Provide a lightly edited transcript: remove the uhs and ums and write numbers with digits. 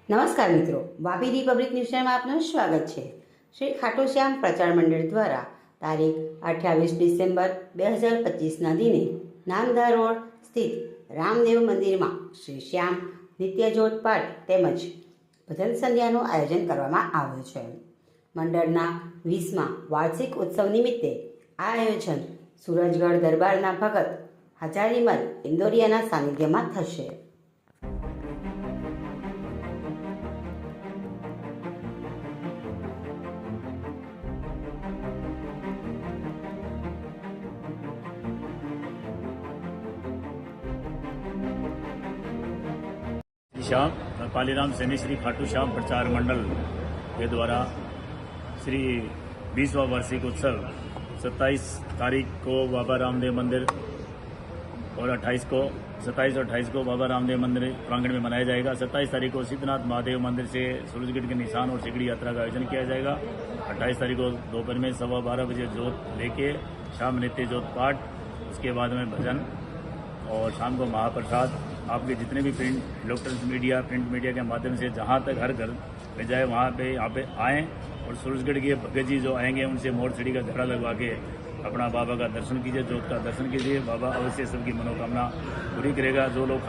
નમસ્કાર મિત્રો, વાપી રિપબ્લિક ન્યૂઝમાં આપનું સ્વાગત છે। શ્રી ખાટુ શ્યામ પ્રચાર મંડળ દ્વારા તારીખ 28 ડિસેમ્બર 2025ના દિને નામદા રોડ સ્થિત રામદેવ મંદિરમાં શ્રી શ્યામ નિત્યજોત પાઠ તેમજ ભજન સંધ્યાનું આયોજન કરવામાં આવ્યું છે। મંડળના 20મા વાર્ષિક ઉત્સવ નિમિત્તે આ આયોજન સુરજગઢ દરબારના ભગત હજારીમલ ઇન્દોરિયાના સાનિધ્યમાં થશે। श्याम पालीराम सैनी श्री खाटू श्याम प्रचार मंडल के द्वारा श्री 20वां वार्षिक उत्सव 27 तारीख को बाबा रामदेव मंदिर और 27 और 28 को बाबा रामदेव मंदिर प्रांगण में मनाया जाएगा। 27 तारीख को सिद्धनाथ महादेव मंदिर से सूरजगढ़ के निशान और सिगड़ी यात्रा का आयोजन किया जाएगा। 28 तारीख को दोपहर में 12:15 बजे जोत लेके शाम नित्य जोत पाठ, उसके बाद में भजन और शाम को महाप्रसाद। आपके जितने भी प्रिंट मीडिया के माध्यम से जहाँ तक हर घर में जाए वहाँ पे यहाँ पे आएँ और सूरजगढ़ के भगत जी जो आएंगे उनसे मोर छड़ी का घड़ा लगवा के अपना बाबा का दर्शन कीजिए, जोत का दर्शन कीजिए। बाबा अवश्य सबकी मनोकामना पूरी करेगा। जो लोग